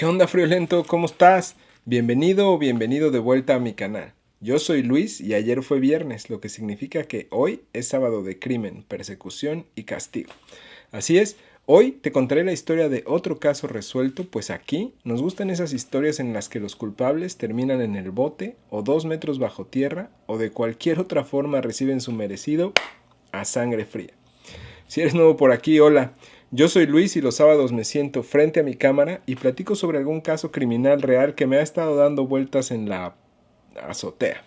¿Qué onda, Friolento? ¿Cómo estás? Bienvenido o bienvenido de vuelta a mi canal. Yo soy Luis y ayer fue viernes, lo que significa que hoy es sábado de crimen, persecución y castigo. Así es, hoy te contaré la historia de otro caso resuelto, pues aquí nos gustan esas historias en las que los culpables terminan en el bote o 2 metros bajo tierra o de cualquier otra forma reciben su merecido a sangre fría. Si eres nuevo por aquí, hola. Yo soy Luis y los sábados me siento frente a mi cámara y platico sobre algún caso criminal real que me ha estado dando vueltas en la azotea.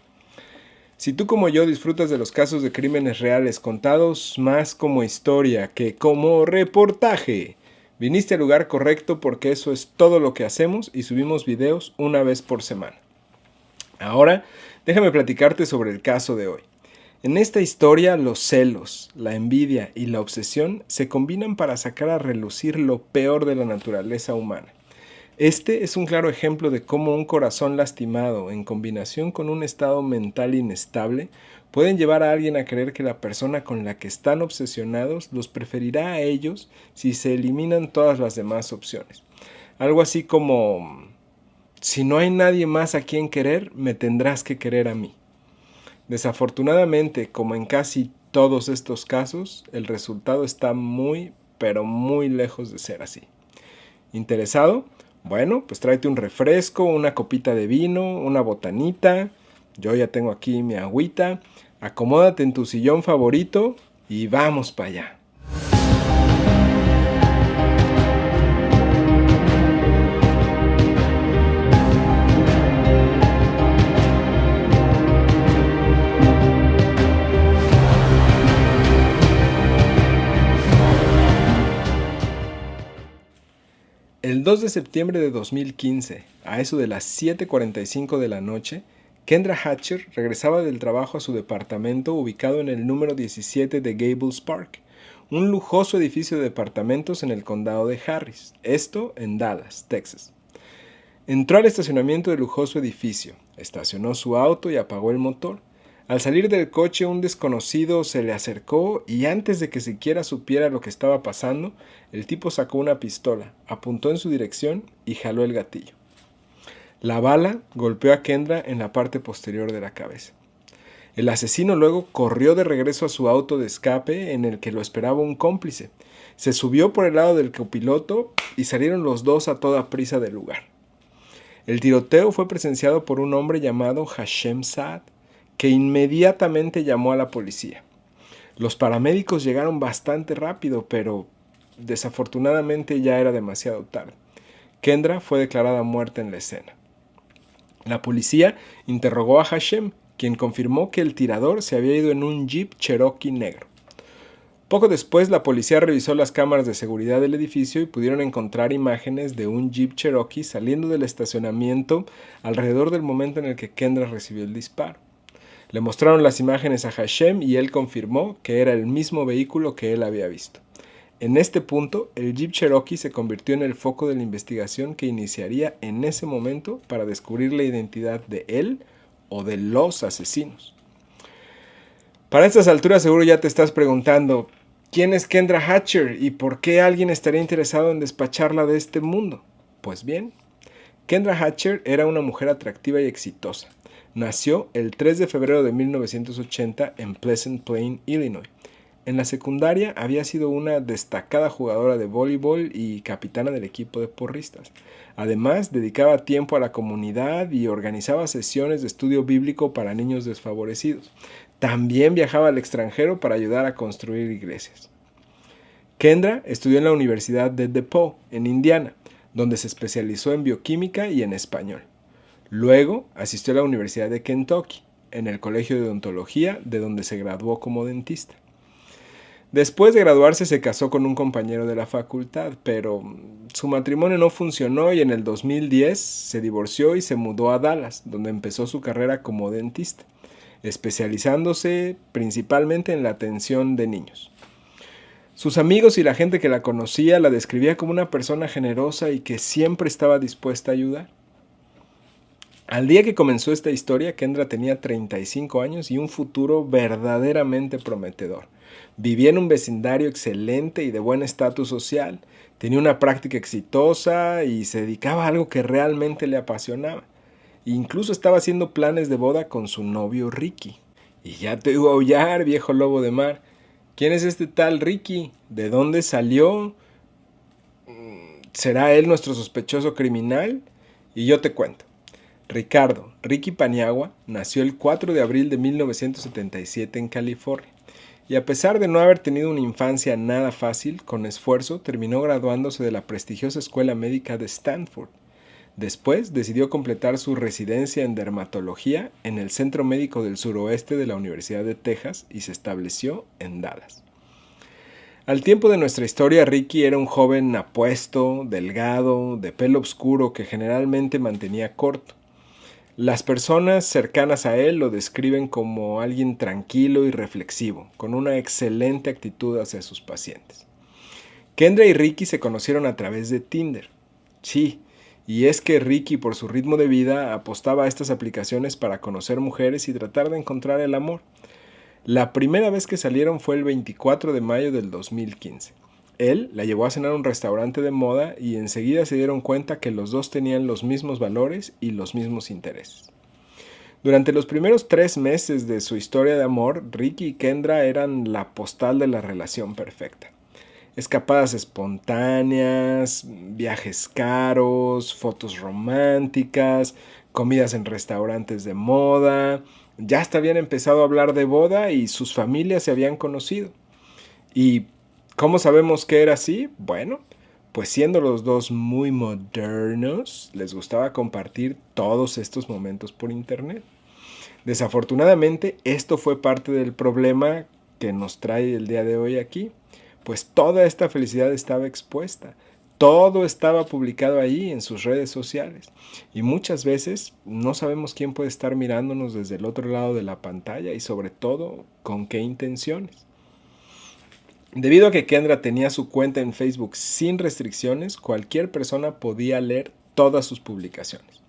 Si tú como yo disfrutas de los casos de crímenes reales contados más como historia que como reportaje, viniste al lugar correcto porque eso es todo lo que hacemos y subimos videos una vez por semana. Ahora, déjame platicarte sobre el caso de hoy. En esta historia, los celos, la envidia y la obsesión se combinan para sacar a relucir lo peor de la naturaleza humana. Este es un claro ejemplo de cómo un corazón lastimado, en combinación con un estado mental inestable, pueden llevar a alguien a creer que la persona con la que están obsesionados los preferirá a ellos si se eliminan todas las demás opciones. Algo así como, si no hay nadie más a quien querer, me tendrás que querer a mí. Desafortunadamente, como en casi todos estos casos, el resultado está muy, pero muy lejos de ser así. ¿Interesado? Bueno, pues tráete un refresco, una copita de vino, una botanita. Yo ya tengo aquí mi agüita. Acomódate en tu sillón favorito y vamos para allá. El 2 de septiembre de 2015, a eso de las 7:45 de la noche, Kendra Hatcher regresaba del trabajo a su departamento ubicado en el número 17 de Gables Park, un lujoso edificio de departamentos en el condado de Harris, esto en Dallas, Texas. Entró al estacionamiento del lujoso edificio, estacionó su auto y apagó el motor. Al salir del coche, un desconocido se le acercó y antes de que siquiera supiera lo que estaba pasando, el tipo sacó una pistola, apuntó en su dirección y jaló el gatillo. La bala golpeó a Kendra en la parte posterior de la cabeza. El asesino luego corrió de regreso a su auto de escape en el que lo esperaba un cómplice. Se subió por el lado del copiloto y salieron los dos a toda prisa del lugar. El tiroteo fue presenciado por un hombre llamado Hashem Saad, que inmediatamente llamó a la policía. Los paramédicos llegaron bastante rápido, pero desafortunadamente ya era demasiado tarde. Kendra fue declarada muerta en la escena. La policía interrogó a Hashem, quien confirmó que el tirador se había ido en un Jeep Cherokee negro. Poco después, la policía revisó las cámaras de seguridad del edificio y pudieron encontrar imágenes de un Jeep Cherokee saliendo del estacionamiento alrededor del momento en el que Kendra recibió el disparo. Le mostraron las imágenes a Hashem y él confirmó que era el mismo vehículo que él había visto. En este punto, el Jeep Cherokee se convirtió en el foco de la investigación que iniciaría en ese momento para descubrir la identidad de él o de los asesinos. Para estas alturas seguro ya te estás preguntando, ¿quién es Kendra Hatcher y por qué alguien estaría interesado en despacharla de este mundo? Pues bien, Kendra Hatcher era una mujer atractiva y exitosa. Nació el 3 de febrero de 1980 en Pleasant Plain, Illinois. En la secundaria había sido una destacada jugadora de voleibol y capitana del equipo de porristas. Además, dedicaba tiempo a la comunidad y organizaba sesiones de estudio bíblico para niños desfavorecidos. También viajaba al extranjero para ayudar a construir iglesias. Kendra estudió en la Universidad de DePaul, en Indiana, donde se especializó en bioquímica y en español. Luego asistió a la Universidad de Kentucky, en el Colegio de Odontología, de donde se graduó como dentista. Después de graduarse se casó con un compañero de la facultad, pero su matrimonio no funcionó y en el 2010 se divorció y se mudó a Dallas, donde empezó su carrera como dentista, especializándose principalmente en la atención de niños. Sus amigos y la gente que la conocía la describía como una persona generosa y que siempre estaba dispuesta a ayudar. Al día que comenzó esta historia, Kendra tenía 35 años y un futuro verdaderamente prometedor. Vivía en un vecindario excelente y de buen estatus social, tenía una práctica exitosa y se dedicaba a algo que realmente le apasionaba. Incluso estaba haciendo planes de boda con su novio Ricky. Y ya te oigo aullar, viejo lobo de mar. ¿Quién es este tal Ricky? ¿De dónde salió? ¿Será él nuestro sospechoso criminal? Y yo te cuento. Ricardo Ricky Paniagua nació el 4 de abril de 1977 en California. Y a pesar de no haber tenido una infancia nada fácil, con esfuerzo terminó graduándose de la prestigiosa Escuela Médica de Stanford. Después decidió completar su residencia en dermatología en el Centro Médico del Suroeste de la Universidad de Texas y se estableció en Dallas. Al tiempo de nuestra historia, Ricky era un joven apuesto, delgado, de pelo oscuro que generalmente mantenía corto. Las personas cercanas a él lo describen como alguien tranquilo y reflexivo, con una excelente actitud hacia sus pacientes. Kendra y Ricky se conocieron a través de Tinder. Sí, y es que Ricky, por su ritmo de vida, apostaba a estas aplicaciones para conocer mujeres y tratar de encontrar el amor. La primera vez que salieron fue el 24 de mayo del 2015. Él la llevó a cenar a un restaurante de moda y enseguida se dieron cuenta que los dos tenían los mismos valores y los mismos intereses. Durante los primeros 3 meses de su historia de amor, Ricky y Kendra eran la postal de la relación perfecta. Escapadas espontáneas, viajes caros, fotos románticas, comidas en restaurantes de moda. Ya hasta habían empezado a hablar de boda y sus familias se habían conocido. ¿Y cómo sabemos que era así? Bueno, pues siendo los dos muy modernos, les gustaba compartir todos estos momentos por internet. Desafortunadamente, esto fue parte del problema que nos trae el día de hoy aquí, pues toda esta felicidad estaba expuesta. Todo estaba publicado ahí en sus redes sociales. Y muchas veces no sabemos quién puede estar mirándonos desde el otro lado de la pantalla y sobre todo con qué intenciones. Debido a que Kendra tenía su cuenta en Facebook sin restricciones, cualquier persona podía leer todas sus publicaciones.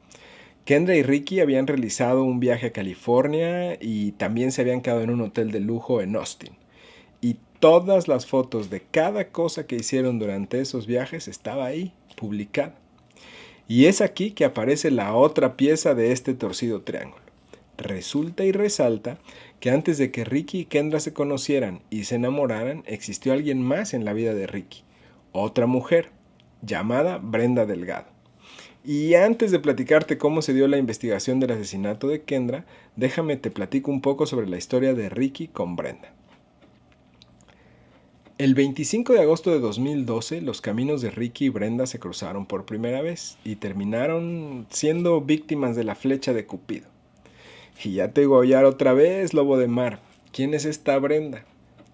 Kendra y Ricky habían realizado un viaje a California y también se habían quedado en un hotel de lujo en Austin. Y todas las fotos de cada cosa que hicieron durante esos viajes estaba ahí, publicada. Y es aquí que aparece la otra pieza de este torcido triángulo. Resulta y resalta que antes de que Ricky y Kendra se conocieran y se enamoraran, existió alguien más en la vida de Ricky, otra mujer, llamada Brenda Delgado. Y antes de platicarte cómo se dio la investigación del asesinato de Kendra, déjame te platico un poco sobre la historia de Ricky con Brenda. El 25 de agosto de 2012, los caminos de Ricky y Brenda se cruzaron por primera vez y terminaron siendo víctimas de la flecha de Cupido. Y ya te digo aullar otra vez, lobo de mar. ¿Quién es esta Brenda?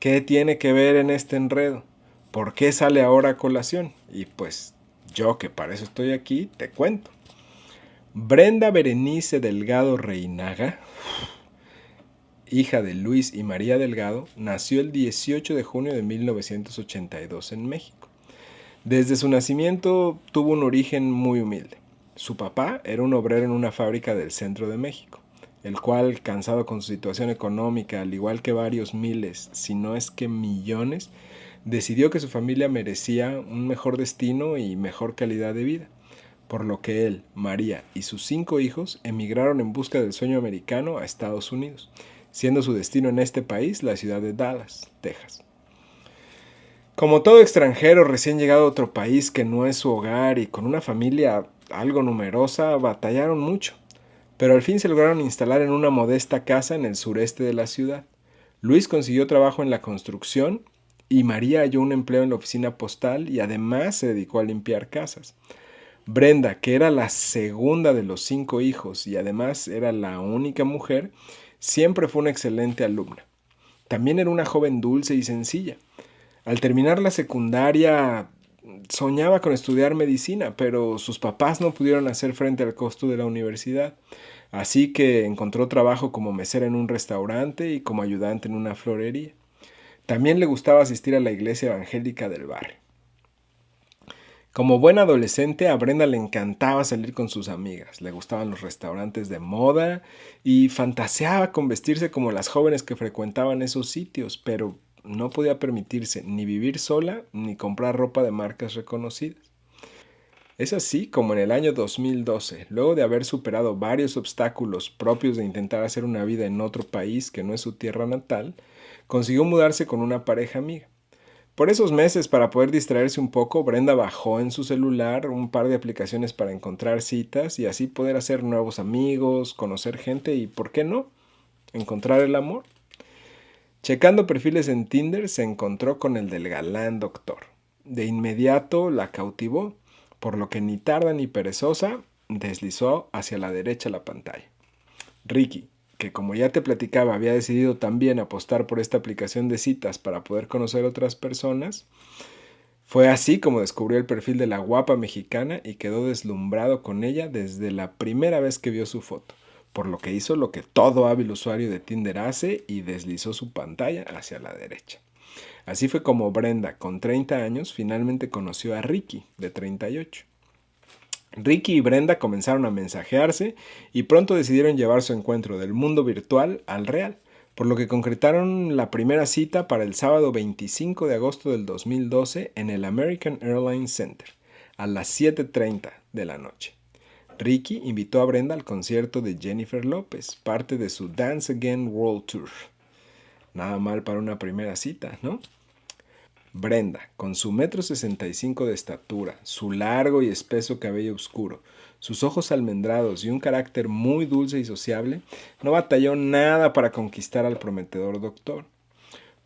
¿Qué tiene que ver en este enredo? ¿Por qué sale ahora a colación? Y pues yo, que para eso estoy aquí, te cuento. Brenda Berenice Delgado Reinaga, hija de Luis y María Delgado, nació el 18 de junio de 1982 en México. Desde su nacimiento tuvo un origen muy humilde. Su papá era un obrero en una fábrica del centro de México, el cual, cansado con su situación económica, al igual que varios miles, si no es que millones, decidió que su familia merecía un mejor destino y mejor calidad de vida, por lo que él, María y sus 5 hijos emigraron en busca del sueño americano a Estados Unidos, siendo su destino en este país la ciudad de Dallas, Texas. Como todo extranjero recién llegado a otro país que no es su hogar y con una familia algo numerosa, batallaron mucho, pero al fin se lograron instalar en una modesta casa en el sureste de la ciudad. Luis consiguió trabajo en la construcción y María halló un empleo en la oficina postal y además se dedicó a limpiar casas. Brenda, que era la segunda de los 5 hijos y además era la única mujer, siempre fue una excelente alumna. También era una joven dulce y sencilla. Al terminar la secundaria soñaba con estudiar medicina, pero sus papás no pudieron hacer frente al costo de la universidad. Así que encontró trabajo como mesera en un restaurante y como ayudante en una florería. También le gustaba asistir a la iglesia evangélica del barrio. Como buena adolescente, a Brenda le encantaba salir con sus amigas, le gustaban los restaurantes de moda y fantaseaba con vestirse como las jóvenes que frecuentaban esos sitios, pero no podía permitirse ni vivir sola ni comprar ropa de marcas reconocidas. Es así como en el año 2012, luego de haber superado varios obstáculos propios de intentar hacer una vida en otro país que no es su tierra natal, consiguió mudarse con una pareja amiga. Por esos meses, para poder distraerse un poco, Brenda bajó en su celular un par de aplicaciones para encontrar citas y así poder hacer nuevos amigos, conocer gente y, ¿por qué no?, encontrar el amor. Checando perfiles en Tinder, se encontró con el del galán doctor. De inmediato la cautivó, por lo que ni tarda ni perezosa, deslizó hacia la derecha la pantalla. Ricky, que como ya te platicaba había decidido también apostar por esta aplicación de citas para poder conocer otras personas, fue así como descubrió el perfil de la guapa mexicana y quedó deslumbrado con ella desde la primera vez que vio su foto, por lo que hizo lo que todo hábil usuario de Tinder hace y deslizó su pantalla hacia la derecha. Así fue como Brenda, con 30 años, finalmente conoció a Ricky, de 38. Ricky y Brenda comenzaron a mensajearse y pronto decidieron llevar su encuentro del mundo virtual al real, por lo que concretaron la primera cita para el sábado 25 de agosto del 2012 en el American Airlines Center, a las 7:30 de la noche. Ricky invitó a Brenda al concierto de Jennifer López, parte de su Dance Again World Tour. Nada mal para una primera cita, ¿no? Brenda, con su 1,65 m de estatura, su largo y espeso cabello oscuro, sus ojos almendrados y un carácter muy dulce y sociable, no batalló nada para conquistar al prometedor doctor.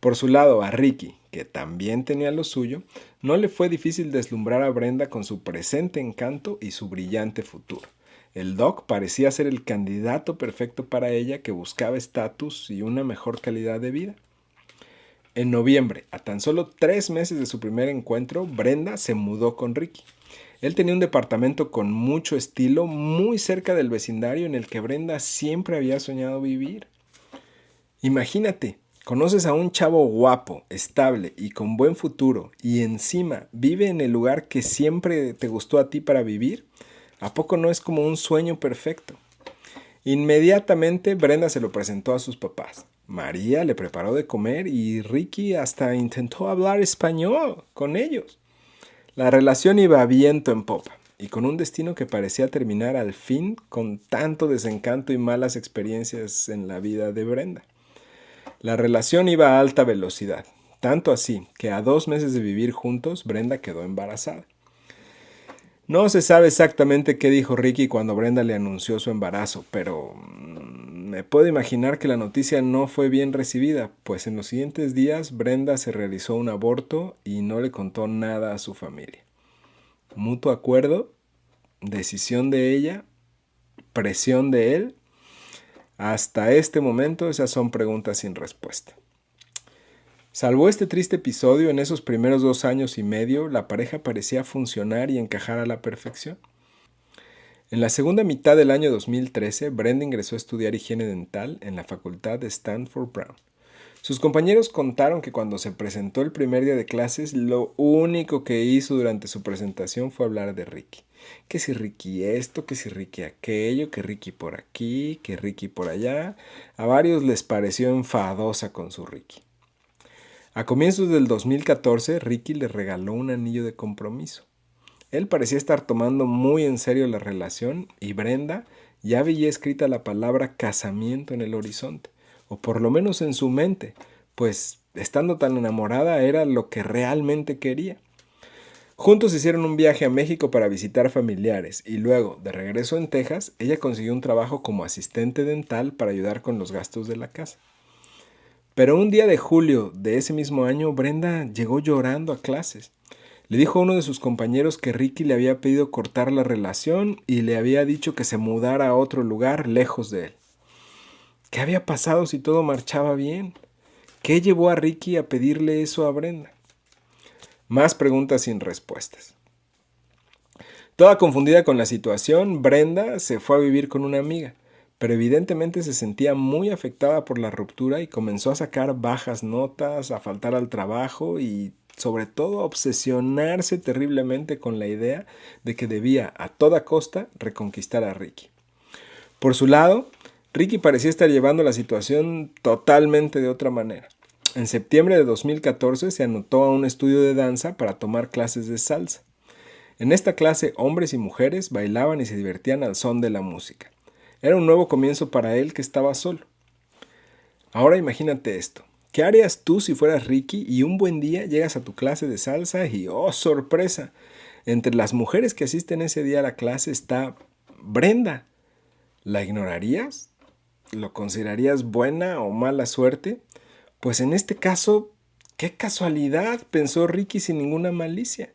Por su lado, a Ricky, que también tenía lo suyo, no le fue difícil deslumbrar a Brenda con su presente encanto y su brillante futuro. El doc parecía ser el candidato perfecto para ella, que buscaba estatus y una mejor calidad de vida. En noviembre, a tan solo 3 meses de su primer encuentro, Brenda se mudó con Ricky. Él tenía un departamento con mucho estilo, muy cerca del vecindario en el que Brenda siempre había soñado vivir. Imagínate, conoces a un chavo guapo, estable y con buen futuro, y encima vive en el lugar que siempre te gustó a ti para vivir. ¿A poco no es como un sueño perfecto? Inmediatamente Brenda se lo presentó a sus papás. María le preparó de comer y Ricky hasta intentó hablar español con ellos. La relación iba viento en popa y con un destino que parecía terminar al fin con tanto desencanto y malas experiencias en la vida de Brenda. La relación iba a alta velocidad, tanto así que a 2 meses de vivir juntos Brenda quedó embarazada. No se sabe exactamente qué dijo Ricky cuando Brenda le anunció su embarazo, pero me puedo imaginar que la noticia no fue bien recibida, pues en los siguientes días Brenda se realizó un aborto y no le contó nada a su familia. Mutuo acuerdo, decisión de ella, presión de él. Hasta este momento esas son preguntas sin respuesta. Salvo este triste episodio, en esos primeros 2 años y medio, la pareja parecía funcionar y encajar a la perfección. En la segunda mitad del año 2013, Brenda ingresó a estudiar higiene dental en la facultad de Stanford Brown. Sus compañeros contaron que cuando se presentó el primer día de clases, lo único que hizo durante su presentación fue hablar de Ricky. Que si Ricky esto, que si Ricky aquello, que Ricky por aquí, que Ricky por allá. A varios les pareció enfadosa con su Ricky. A comienzos del 2014, Ricky le regaló un anillo de compromiso. Él parecía estar tomando muy en serio la relación y Brenda ya veía escrita la palabra casamiento en el horizonte, o por lo menos en su mente, pues estando tan enamorada era lo que realmente quería. Juntos hicieron un viaje a México para visitar familiares y luego, de regreso en Texas, ella consiguió un trabajo como asistente dental para ayudar con los gastos de la casa. Pero un día de julio de ese mismo año, Brenda llegó llorando a clases. Le dijo a uno de sus compañeros que Ricky le había pedido cortar la relación y le había dicho que se mudara a otro lugar lejos de él. ¿Qué había pasado si todo marchaba bien? ¿Qué llevó a Ricky a pedirle eso a Brenda? Más preguntas sin respuestas. Toda confundida con la situación, Brenda se fue a vivir con una amiga, pero evidentemente se sentía muy afectada por la ruptura y comenzó a sacar bajas notas, a faltar al trabajo y sobre todo obsesionarse terriblemente con la idea de que debía a toda costa reconquistar a Ricky. Por su lado, Ricky parecía estar llevando la situación totalmente de otra manera. En septiembre de 2014 se anotó a un estudio de danza para tomar clases de salsa. En esta clase, hombres y mujeres bailaban y se divertían al son de la música. Era un nuevo comienzo para él que estaba solo. Ahora imagínate esto. ¿Qué harías tú si fueras Ricky y un buen día llegas a tu clase de salsa y ¡oh, sorpresa! Entre las mujeres que asisten ese día a la clase está Brenda. ¿La ignorarías? ¿Lo considerarías buena o mala suerte? Pues en este caso, ¡qué casualidad!, pensó Ricky sin ninguna malicia.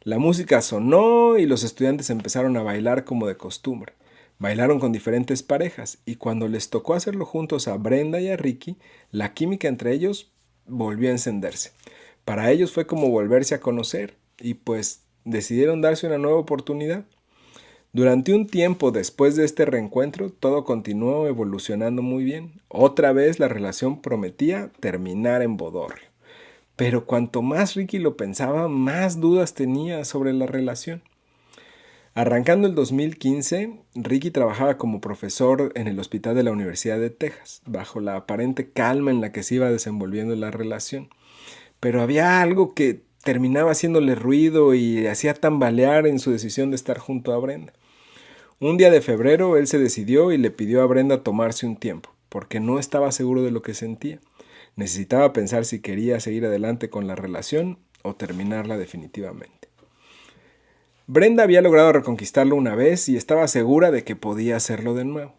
La música sonó y los estudiantes empezaron a bailar como de costumbre. Bailaron con diferentes parejas y cuando les tocó hacerlo juntos a Brenda y a Ricky, la química entre ellos volvió a encenderse. Para ellos fue como volverse a conocer y pues decidieron darse una nueva oportunidad. Durante un tiempo después de este reencuentro, todo continuó evolucionando muy bien. Otra vez la relación prometía terminar en bodorrio. Pero cuanto más Ricky lo pensaba, más dudas tenía sobre la relación. Arrancando el 2015, Ricky trabajaba como profesor en el hospital de la Universidad de Texas, bajo la aparente calma en la que se iba desenvolviendo la relación. Pero había algo que terminaba haciéndole ruido y le hacía tambalear en su decisión de estar junto a Brenda. Un día de febrero él se decidió y le pidió a Brenda tomarse un tiempo, porque no estaba seguro de lo que sentía. Necesitaba pensar si quería seguir adelante con la relación o terminarla definitivamente. Brenda había logrado reconquistarlo una vez y estaba segura de que podía hacerlo de nuevo.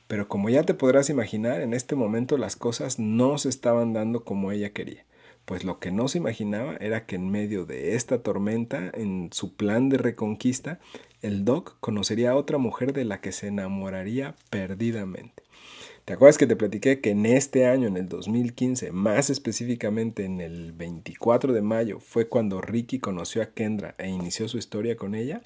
Pero como ya te podrás imaginar, en este momento las cosas no se estaban dando como ella quería. Pues lo que no se imaginaba era que en medio de esta tormenta, en su plan de reconquista, el Doc conocería a otra mujer de la que se enamoraría perdidamente. ¿Te acuerdas que te platiqué que en este año, en el 2015, más específicamente en el 24 de mayo, fue cuando Ricky conoció a Kendra e inició su historia con ella?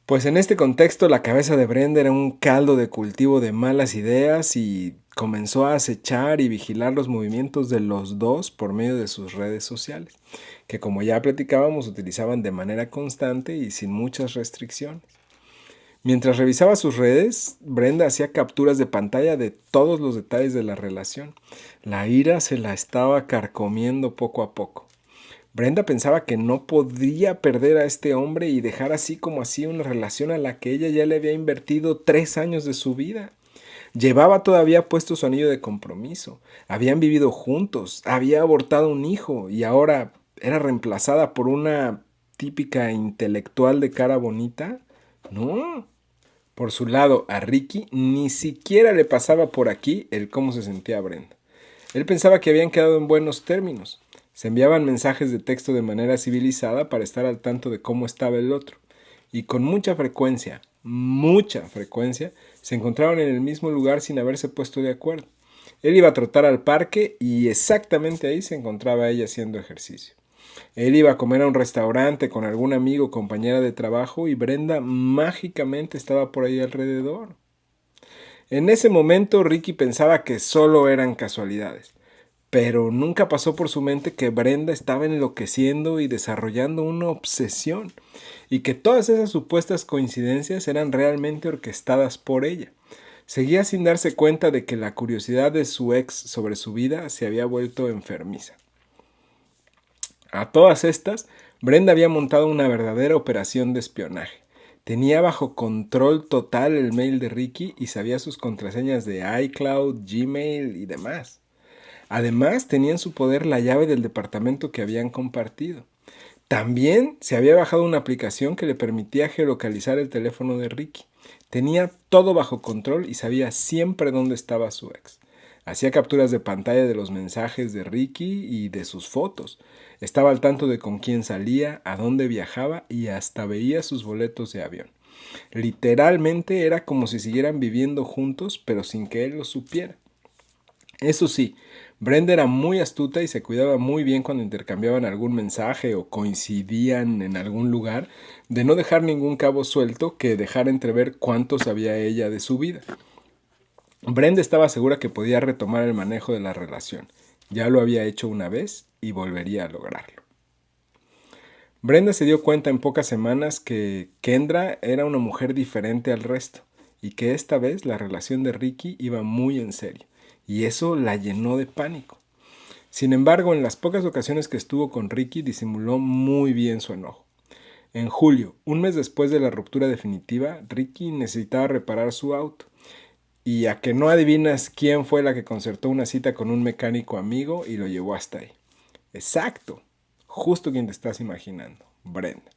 Pues en este contexto la cabeza de Brenda era un caldo de cultivo de malas ideas y comenzó a acechar y vigilar los movimientos de los dos por medio de sus redes sociales, que como ya platicábamos utilizaban de manera constante y sin muchas restricciones. Mientras revisaba sus redes, Brenda hacía capturas de pantalla de todos los detalles de la relación. La ira se la estaba carcomiendo poco a poco. Brenda pensaba que no podría perder a este hombre y dejar así como así una relación a la que ella ya le había invertido 3 años de su vida. Llevaba todavía puesto su anillo de compromiso. Habían vivido juntos, había abortado un hijo y ahora era reemplazada por una típica intelectual de cara bonita. No. Por su lado, a Ricky ni siquiera le pasaba por aquí el cómo se sentía Brenda. Él pensaba que habían quedado en buenos términos. Se enviaban mensajes de texto de manera civilizada para estar al tanto de cómo estaba el otro. Y con mucha frecuencia, se encontraban en el mismo lugar sin haberse puesto de acuerdo. Él iba a trotar al parque y exactamente ahí se encontraba ella haciendo ejercicio. Él iba a comer a un restaurante con algún amigo o compañera de trabajo y Brenda mágicamente estaba por ahí alrededor. En ese momento Ricky pensaba que solo eran casualidades, pero nunca pasó por su mente que Brenda estaba enloqueciendo y desarrollando una obsesión, y que todas esas supuestas coincidencias eran realmente orquestadas por ella. Seguía sin darse cuenta de que la curiosidad de su ex sobre su vida se había vuelto enfermiza. A todas estas, Brenda había montado una verdadera operación de espionaje. Tenía bajo control total el mail de Ricky y sabía sus contraseñas de iCloud, Gmail y demás. Además, tenía en su poder la llave del departamento que habían compartido. También se había bajado una aplicación que le permitía geolocalizar el teléfono de Ricky. Tenía todo bajo control y sabía siempre dónde estaba su ex. Hacía capturas de pantalla de los mensajes de Ricky y de sus fotos. Estaba al tanto de con quién salía, a dónde viajaba y hasta veía sus boletos de avión. Literalmente era como si siguieran viviendo juntos, pero sin que él lo supiera. Eso sí, Brenda era muy astuta y se cuidaba muy bien cuando intercambiaban algún mensaje o coincidían en algún lugar, de no dejar ningún cabo suelto que dejara entrever cuánto sabía ella de su vida. Brenda estaba segura que podía retomar el manejo de la relación. Ya lo había hecho una vez y volvería a lograrlo. Brenda se dio cuenta en pocas semanas que Kendra era una mujer diferente al resto y que esta vez la relación de Ricky iba muy en serio, y eso la llenó de pánico. Sin embargo, en las pocas ocasiones que estuvo con Ricky disimuló muy bien su enojo. En julio, un mes después de la ruptura definitiva, Ricky necesitaba reparar su auto. Y a que no adivinas quién fue la que concertó una cita con un mecánico amigo y lo llevó hasta ahí. Exacto, justo quien te estás imaginando, Brenda.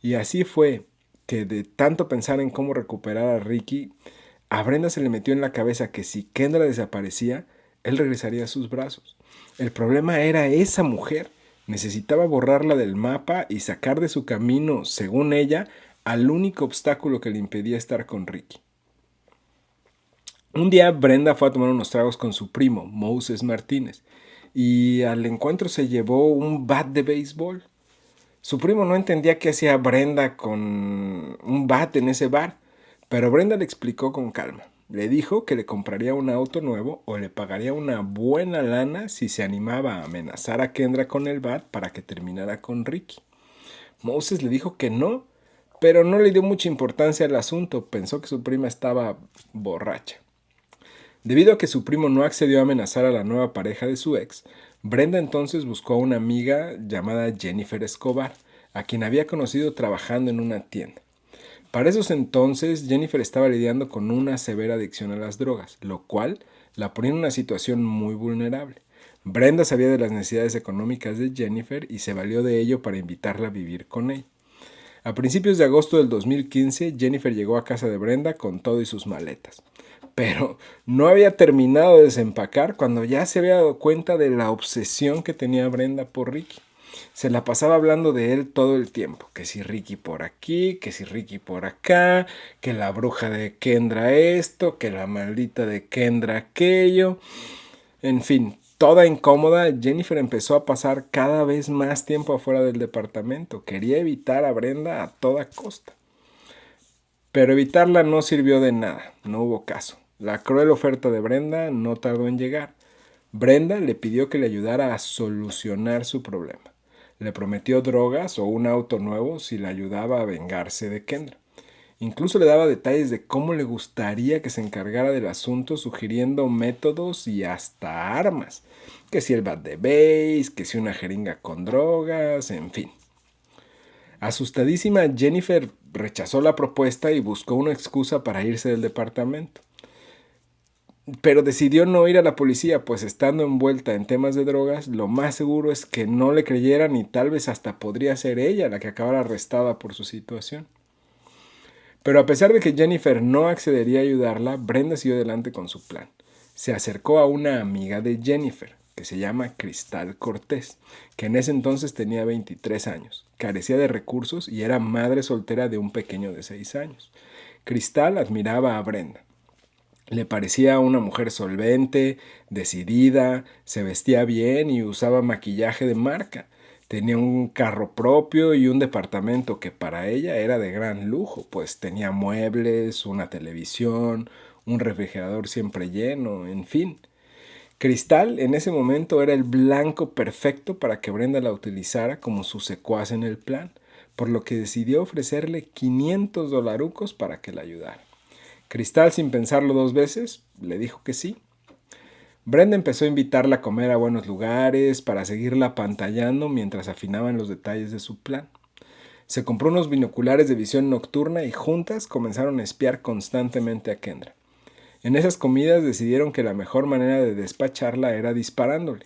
Y así fue que de tanto pensar en cómo recuperar a Ricky, a Brenda se le metió en la cabeza que si Kendra desaparecía, él regresaría a sus brazos. El problema era esa mujer. Necesitaba borrarla del mapa y sacar de su camino, según ella, al único obstáculo que le impedía estar con Ricky. Un día Brenda fue a tomar unos tragos con su primo, Moses Martínez, y al encuentro se llevó un bat de béisbol. Su primo no entendía qué hacía Brenda con un bat en ese bar, pero Brenda le explicó con calma. Le dijo que le compraría un auto nuevo o le pagaría una buena lana si se animaba a amenazar a Kendra con el bat para que terminara con Ricky. Moses le dijo que no, pero no le dio mucha importancia al asunto. Pensó que su prima estaba borracha. Debido a que su primo no accedió a amenazar a la nueva pareja de su ex, Brenda entonces buscó a una amiga llamada Jennifer Escobar, a quien había conocido trabajando en una tienda. Para esos entonces, Jennifer estaba lidiando con una severa adicción a las drogas, lo cual la ponía en una situación muy vulnerable. Brenda sabía de las necesidades económicas de Jennifer y se valió de ello para invitarla a vivir con ella. A principios de agosto del 2015, Jennifer llegó a casa de Brenda con todo y sus maletas. Pero no había terminado de desempacar cuando ya se había dado cuenta de la obsesión que tenía Brenda por Ricky. Se la pasaba hablando de él todo el tiempo, que si Ricky por aquí, que si Ricky por acá, que la bruja de Kendra esto, que la maldita de Kendra aquello. En fin, toda incómoda, Jennifer empezó a pasar cada vez más tiempo afuera del departamento. Quería evitar a Brenda a toda costa. Pero evitarla no sirvió de nada, no hubo caso. La cruel oferta de Brenda no tardó en llegar. Brenda le pidió que le ayudara a solucionar su problema. Le prometió drogas o un auto nuevo si le ayudaba a vengarse de Kendra. Incluso le daba detalles de cómo le gustaría que se encargara del asunto, sugiriendo métodos y hasta armas. Que si el bat de base, que si una jeringa con drogas, en fin. Asustadísima, Jennifer rechazó la propuesta y buscó una excusa para irse del departamento. Pero decidió no ir a la policía, pues estando envuelta en temas de drogas, lo más seguro es que no le creyeran y tal vez hasta podría ser ella la que acabara arrestada por su situación. Pero a pesar de que Jennifer no accedería a ayudarla, Brenda siguió adelante con su plan. Se acercó a una amiga de Jennifer, que se llama Cristal Cortés, que en ese entonces tenía 23 años, carecía de recursos y era madre soltera de un pequeño de 6 años. Cristal admiraba a Brenda. Le parecía una mujer solvente, decidida, se vestía bien y usaba maquillaje de marca. Tenía un carro propio y un departamento que para ella era de gran lujo, pues tenía muebles, una televisión, un refrigerador siempre lleno, en fin. Cristal en ese momento era el blanco perfecto para que Brenda la utilizara como su secuaz en el plan, por lo que decidió ofrecerle $500 para que la ayudara. Cristal, sin pensarlo dos veces, le dijo que sí. Brenda empezó a invitarla a comer a buenos lugares para seguirla apantallando mientras afinaban los detalles de su plan. Se compró unos binoculares de visión nocturna y juntas comenzaron a espiar constantemente a Kendra. En esas comidas decidieron que la mejor manera de despacharla era disparándole.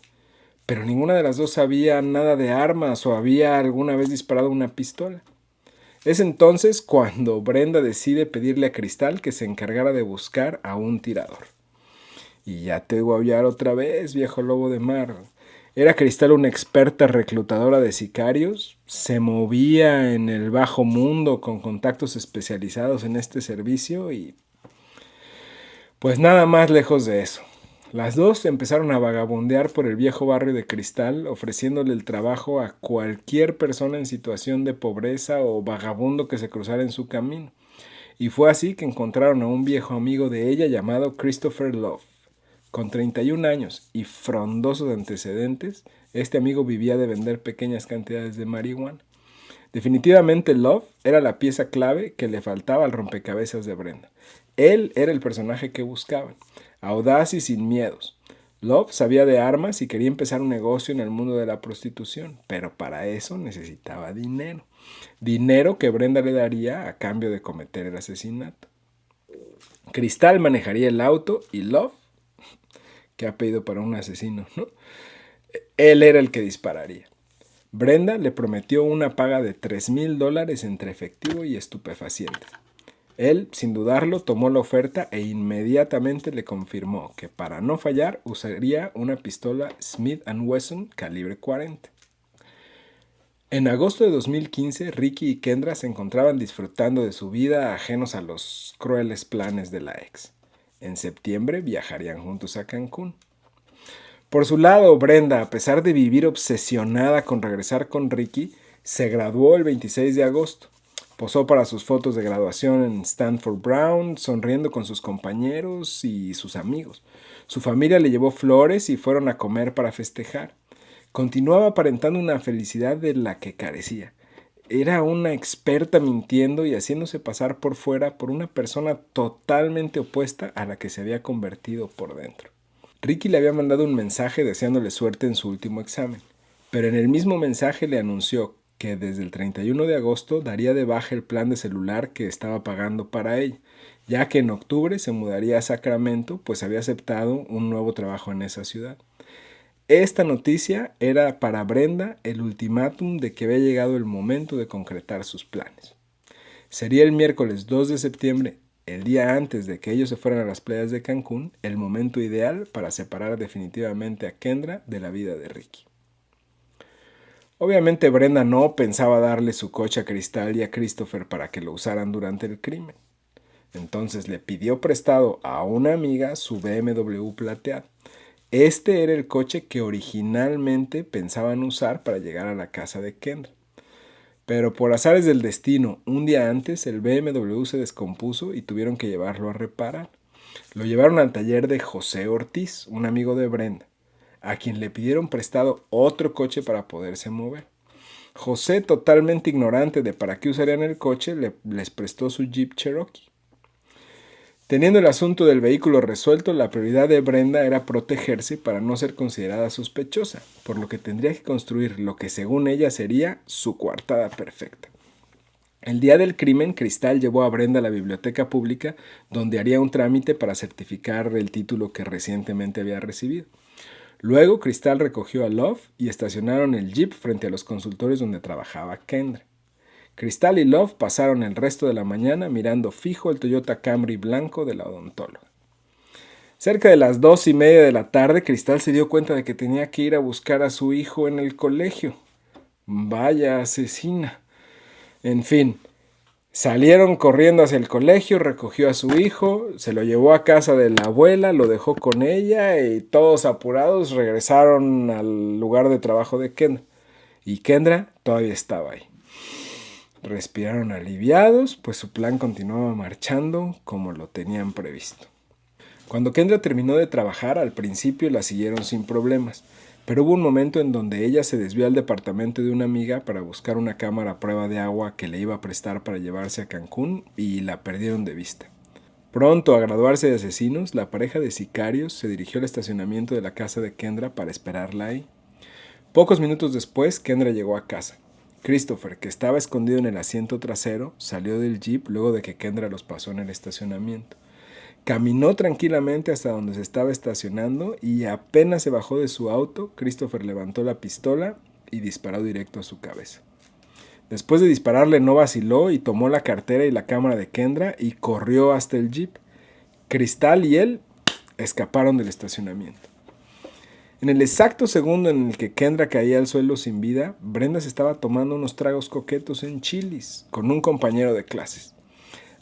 Pero ninguna de las dos sabía nada de armas o había alguna vez disparado una pistola. Es entonces cuando Brenda decide pedirle a Cristal que se encargara de buscar a un tirador. Y ya te voy a aullar otra vez, viejo lobo de mar. Era Cristal una experta reclutadora de sicarios, se movía en el bajo mundo con contactos especializados en este servicio y pues nada más lejos de eso. Las dos empezaron a vagabundear por el viejo barrio de Cristal, ofreciéndole el trabajo a cualquier persona en situación de pobreza o vagabundo que se cruzara en su camino. Y fue así que encontraron a un viejo amigo de ella llamado Christopher Love. Con 31 años y frondosos antecedentes, este amigo vivía de vender pequeñas cantidades de marihuana. Definitivamente Love era la pieza clave que le faltaba al rompecabezas de Brenda. Él era el personaje que buscaban, audaz y sin miedos. Love sabía de armas y quería empezar un negocio en el mundo de la prostitución, pero para eso necesitaba dinero. Dinero que Brenda le daría a cambio de cometer el asesinato. Cristal manejaría el auto y Love, que ha pedido para un asesino, ¿no? Él era el que dispararía. Brenda le prometió una paga de $3,000 entre efectivo y estupefacientes. Él, sin dudarlo, tomó la oferta e inmediatamente le confirmó que para no fallar usaría una pistola Smith & Wesson calibre 40. En agosto de 2015, Ricky y Kendra se encontraban disfrutando de su vida ajenos a los crueles planes de la ex. En septiembre viajarían juntos a Cancún. Por su lado, Brenda, a pesar de vivir obsesionada con regresar con Ricky, se graduó el 26 de agosto. Posó para sus fotos de graduación en Stanford Brown, sonriendo con sus compañeros y sus amigos. Su familia le llevó flores y fueron a comer para festejar. Continuaba aparentando una felicidad de la que carecía. Era una experta mintiendo y haciéndose pasar por fuera por una persona totalmente opuesta a la que se había convertido por dentro. Ricky le había mandado un mensaje deseándole suerte en su último examen, pero en el mismo mensaje le anunció que desde el 31 de agosto daría de baja el plan de celular que estaba pagando para ella, ya que en octubre se mudaría a Sacramento, pues había aceptado un nuevo trabajo en esa ciudad. Esta noticia era para Brenda el ultimátum de que había llegado el momento de concretar sus planes. Sería el miércoles 2 de septiembre, el día antes de que ellos se fueran a las playas de Cancún, el momento ideal para separar definitivamente a Kendra de la vida de Ricky. Obviamente Brenda no pensaba darle su coche a Cristal y a Christopher para que lo usaran durante el crimen. Entonces le pidió prestado a una amiga su BMW plateado. Este era el coche que originalmente pensaban usar para llegar a la casa de Kendra. Pero por azares del destino, un día antes el BMW se descompuso y tuvieron que llevarlo a reparar. Lo llevaron al taller de José Ortiz, un amigo de Brenda, a quien le pidieron prestado otro coche para poderse mover. José, totalmente ignorante de para qué usarían el coche, les prestó su Jeep Cherokee. Teniendo el asunto del vehículo resuelto, la prioridad de Brenda era protegerse para no ser considerada sospechosa, por lo que tendría que construir lo que según ella sería su coartada perfecta. El día del crimen, Cristal llevó a Brenda a la biblioteca pública, donde haría un trámite para certificar el título que recientemente había recibido. Luego, Cristal recogió a Love y estacionaron el Jeep frente a los consultorios donde trabajaba Kendra. Cristal y Love pasaron el resto de la mañana mirando fijo el Toyota Camry blanco de la odontóloga. Cerca de las 2:30 de la tarde, Cristal se dio cuenta de que tenía que ir a buscar a su hijo en el colegio. Vaya asesina. En fin, salieron corriendo hacia el colegio, recogió a su hijo, se lo llevó a casa de la abuela, lo dejó con ella y todos apurados regresaron al lugar de trabajo de Kendra. Y Kendra todavía estaba ahí. Respiraron aliviados, pues su plan continuaba marchando como lo tenían previsto. Cuando Kendra terminó de trabajar, al principio la siguieron sin problemas, pero hubo un momento en donde ella se desvió al departamento de una amiga para buscar una cámara a prueba de agua que le iba a prestar para llevarse a Cancún y la perdieron de vista. Pronto a graduarse de asesinos, la pareja de sicarios se dirigió al estacionamiento de la casa de Kendra para esperarla ahí. Pocos minutos después, Kendra llegó a casa. Christopher, que estaba escondido en el asiento trasero, salió del jeep luego de que Kendra los pasó en el estacionamiento. Caminó tranquilamente hasta donde se estaba estacionando y apenas se bajó de su auto, Christopher levantó la pistola y disparó directo a su cabeza. Después de dispararle no vaciló y tomó la cartera y la cámara de Kendra y corrió hasta el jeep. Cristal y él escaparon del estacionamiento. En el exacto segundo en el que Kendra caía al suelo sin vida, Brenda se estaba tomando unos tragos coquetos en Chili's con un compañero de clases.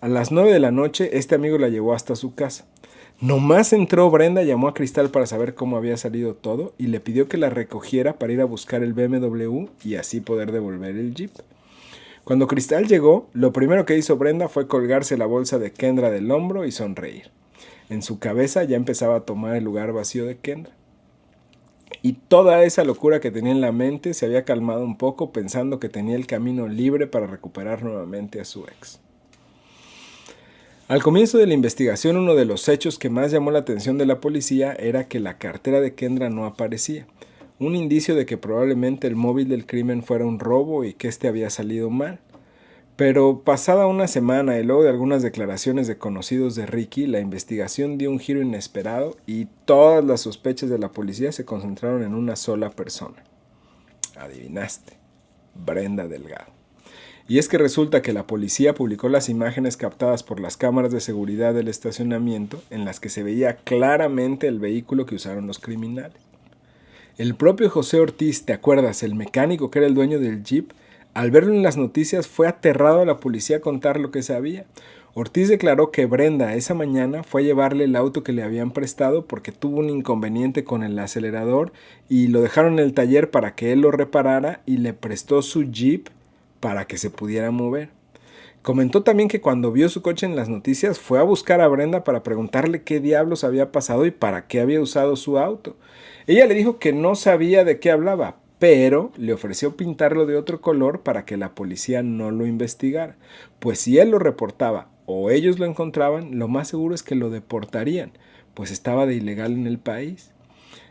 A las 9 de la noche, este amigo la llevó hasta su casa. Nomás entró Brenda, llamó a Cristal para saber cómo había salido todo y le pidió que la recogiera para ir a buscar el BMW y así poder devolver el Jeep. Cuando Cristal llegó, lo primero que hizo Brenda fue colgarse la bolsa de Kendra del hombro y sonreír. En su cabeza ya empezaba a tomar el lugar vacío de Kendra. Y toda esa locura que tenía en la mente se había calmado un poco pensando que tenía el camino libre para recuperar nuevamente a su ex. Al comienzo de la investigación, uno de los hechos que más llamó la atención de la policía era que la cartera de Kendra no aparecía, un indicio de que probablemente el móvil del crimen fuera un robo y que este había salido mal. Pero pasada una semana y luego de algunas declaraciones de conocidos de Ricky, la investigación dio un giro inesperado y todas las sospechas de la policía se concentraron en una sola persona. Adivinaste, Brenda Delgado. Y es que resulta que la policía publicó las imágenes captadas por las cámaras de seguridad del estacionamiento en las que se veía claramente el vehículo que usaron los criminales. El propio José Ortiz, ¿te acuerdas? El mecánico que era el dueño del Jeep, al verlo en las noticias fue aterrado a la policía a contar lo que sabía. Ortiz declaró que Brenda esa mañana fue a llevarle el auto que le habían prestado porque tuvo un inconveniente con el acelerador y lo dejaron en el taller para que él lo reparara y le prestó su Jeep para que se pudiera mover. Comentó también que cuando vio su coche en las noticias fue a buscar a Brenda para preguntarle qué diablos había pasado y para qué había usado su auto. Ella le dijo que no sabía de qué hablaba, pero le ofreció pintarlo de otro color para que la policía no lo investigara, pues si él lo reportaba o ellos lo encontraban, lo más seguro es que lo deportarían, pues estaba de ilegal en el país.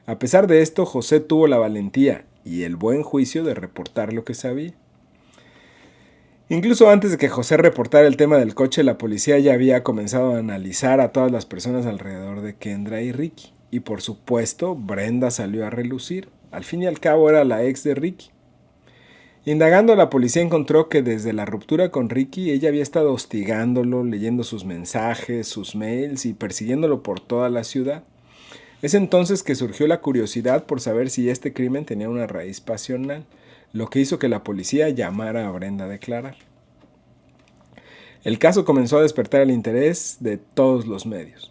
A pesar de esto, José tuvo la valentía y el buen juicio de reportar lo que sabía. Incluso antes de que José reportara el tema del coche, la policía ya había comenzado a analizar a todas las personas alrededor de Kendra y Ricky. Y por supuesto, Brenda salió a relucir. Al fin y al cabo era la ex de Ricky. Indagando, la policía encontró que desde la ruptura con Ricky, ella había estado hostigándolo, leyendo sus mensajes, sus mails y persiguiéndolo por toda la ciudad. Es entonces que surgió la curiosidad por saber si este crimen tenía una raíz pasional, lo que hizo que la policía llamara a Brenda a declarar. El caso comenzó a despertar el interés de todos los medios.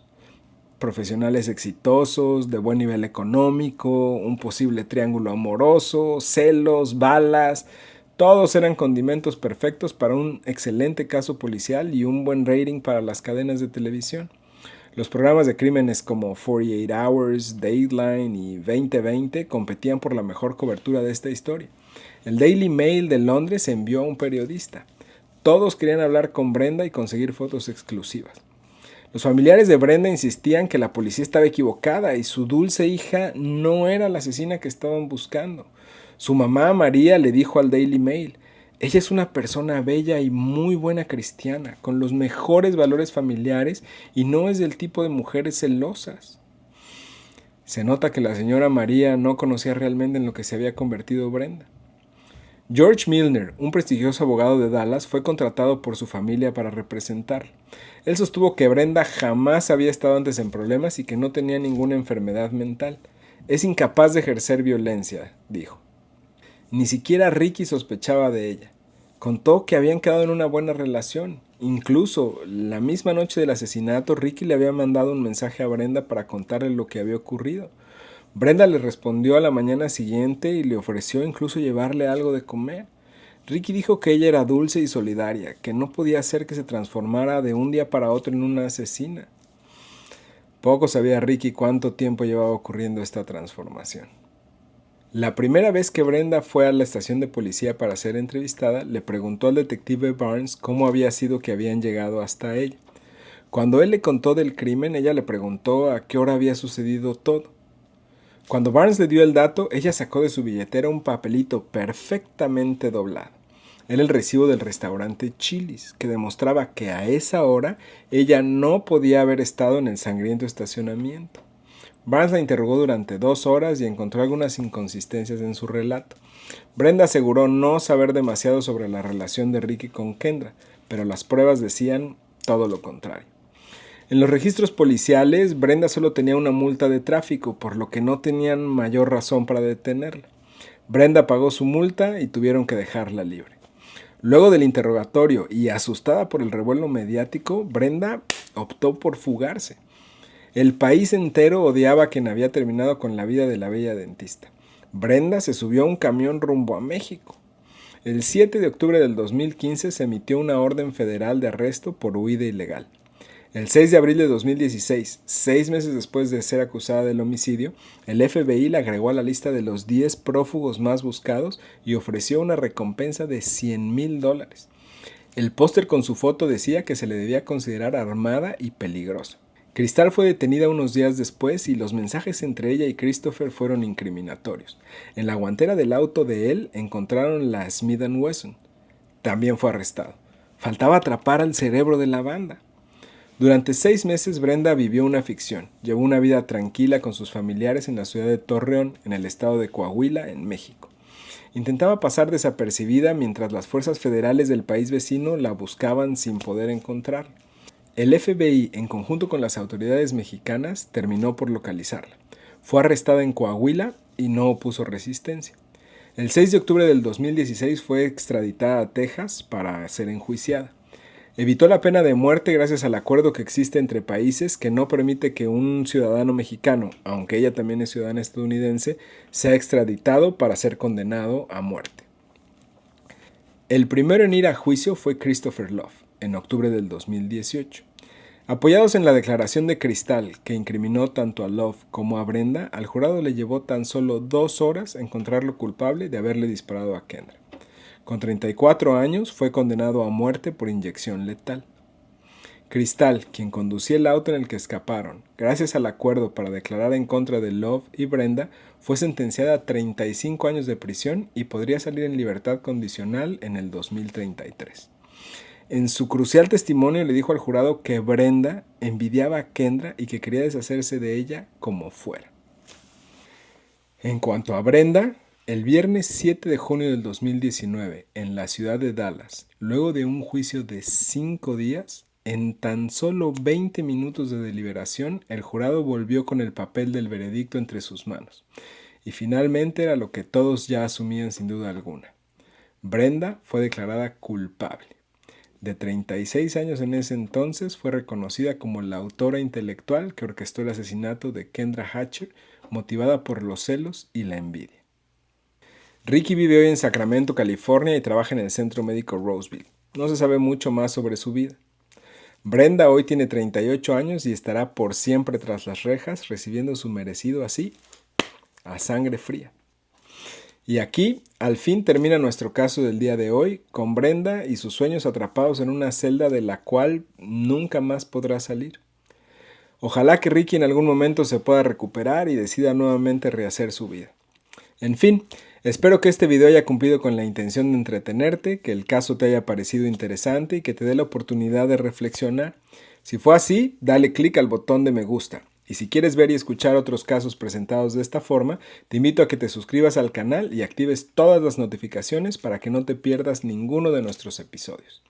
Profesionales exitosos, de buen nivel económico, un posible triángulo amoroso, celos, balas, todos eran condimentos perfectos para un excelente caso policial y un buen rating para las cadenas de televisión. Los programas de crímenes como 48 Hours, Dateline y 2020 competían por la mejor cobertura de esta historia. El Daily Mail de Londres envió a un periodista. Todos querían hablar con Brenda y conseguir fotos exclusivas. Los familiares de Brenda insistían que la policía estaba equivocada y su dulce hija no era la asesina que estaban buscando. Su mamá, María, le dijo al Daily Mail: ella es una persona bella y muy buena cristiana, con los mejores valores familiares y no es del tipo de mujeres celosas. Se nota que la señora María no conocía realmente en lo que se había convertido Brenda. George Milner, un prestigioso abogado de Dallas, fue contratado por su familia para representarla. Él sostuvo que Brenda jamás había estado antes en problemas y que no tenía ninguna enfermedad mental. Es incapaz de ejercer violencia, dijo. Ni siquiera Ricky sospechaba de ella. Contó que habían quedado en una buena relación. Incluso, la misma noche del asesinato, Ricky le había mandado un mensaje a Brenda para contarle lo que había ocurrido. Brenda le respondió a la mañana siguiente y le ofreció incluso llevarle algo de comer. Ricky dijo que ella era dulce y solidaria, que no podía hacer que se transformara de un día para otro en una asesina. Poco sabía Ricky cuánto tiempo llevaba ocurriendo esta transformación. La primera vez que Brenda fue a la estación de policía para ser entrevistada, le preguntó al detective Barnes cómo había sido que habían llegado hasta ella. Cuando él le contó del crimen, ella le preguntó a qué hora había sucedido todo. Cuando Barnes le dio el dato, ella sacó de su billetera un papelito perfectamente doblado. Era el recibo del restaurante Chili's, que demostraba que a esa hora ella no podía haber estado en el sangriento estacionamiento. Barnes la interrogó durante 2 horas y encontró algunas inconsistencias en su relato. Brenda aseguró no saber demasiado sobre la relación de Ricky con Kendra, pero las pruebas decían todo lo contrario. En los registros policiales, Brenda solo tenía una multa de tráfico, por lo que no tenían mayor razón para detenerla. Brenda pagó su multa y tuvieron que dejarla libre. Luego del interrogatorio y asustada por el revuelo mediático, Brenda optó por fugarse. El país entero odiaba a quien había terminado con la vida de la bella dentista. Brenda se subió a un camión rumbo a México. El 7 de octubre del 2015 se emitió una orden federal de arresto por huida ilegal. El 6 de abril de 2016, 6 meses después de ser acusada del homicidio, el FBI la agregó a la lista de los 10 prófugos más buscados y ofreció una recompensa de $100,000. El póster con su foto decía que se le debía considerar armada y peligrosa. Crystal fue detenida unos días después y los mensajes entre ella y Christopher fueron incriminatorios. En la guantera del auto de él encontraron la Smith & Wesson. También fue arrestado. Faltaba atrapar al cerebro de la banda. Durante 6 meses Brenda vivió una ficción. Llevó una vida tranquila con sus familiares en la ciudad de Torreón, en el estado de Coahuila, en México. Intentaba pasar desapercibida mientras las fuerzas federales del país vecino la buscaban sin poder encontrarla. El FBI, en conjunto con las autoridades mexicanas, terminó por localizarla. Fue arrestada en Coahuila y no opuso resistencia. El 6 de octubre del 2016 fue extraditada a Texas para ser enjuiciada. Evitó la pena de muerte gracias al acuerdo que existe entre países que no permite que un ciudadano mexicano, aunque ella también es ciudadana estadounidense, sea extraditado para ser condenado a muerte. El primero en ir a juicio fue Christopher Love, en octubre del 2018. Apoyados en la declaración de Crystal, que incriminó tanto a Love como a Brenda, al jurado le llevó tan solo 2 horas encontrarlo culpable de haberle disparado a Kendra. Con 34 años fue condenado a muerte por inyección letal. Crystal, quien conducía el auto en el que escaparon, gracias al acuerdo para declarar en contra de Love y Brenda, fue sentenciada a 35 años de prisión y podría salir en libertad condicional en el 2033. En su crucial testimonio le dijo al jurado que Brenda envidiaba a Kendra y que quería deshacerse de ella como fuera. En cuanto a Brenda, el viernes 7 de junio del 2019, en la ciudad de Dallas, luego de un juicio de 5 días, en tan solo 20 minutos de deliberación, el jurado volvió con el papel del veredicto entre sus manos. Y finalmente era lo que todos ya asumían sin duda alguna. Brenda fue declarada culpable. De 36 años en ese entonces, fue reconocida como la autora intelectual que orquestó el asesinato de Kendra Hatcher, motivada por los celos y la envidia. Ricky vive hoy en Sacramento, California y trabaja en el Centro Médico Roseville. No se sabe mucho más sobre su vida. Brenda hoy tiene 38 años y estará por siempre tras las rejas, recibiendo su merecido así, a sangre fría. Y aquí, al fin termina nuestro caso del día de hoy, con Brenda y sus sueños atrapados en una celda de la cual nunca más podrá salir. Ojalá que Ricky en algún momento se pueda recuperar y decida nuevamente rehacer su vida. En fin, espero que este video haya cumplido con la intención de entretenerte, que el caso te haya parecido interesante y que te dé la oportunidad de reflexionar. Si fue así, dale clic al botón de me gusta. Y si quieres ver y escuchar otros casos presentados de esta forma, te invito a que te suscribas al canal y actives todas las notificaciones para que no te pierdas ninguno de nuestros episodios.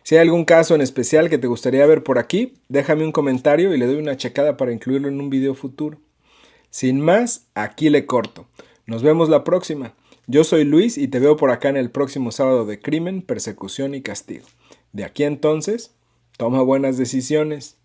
Si hay algún caso en especial que te gustaría ver por aquí, déjame un comentario y le doy una checada para incluirlo en un video futuro. Sin más, aquí le corto. Nos vemos la próxima. Yo soy Luis y te veo por acá en el próximo sábado de Crimen, Persecución y Castigo. De aquí entonces, toma buenas decisiones.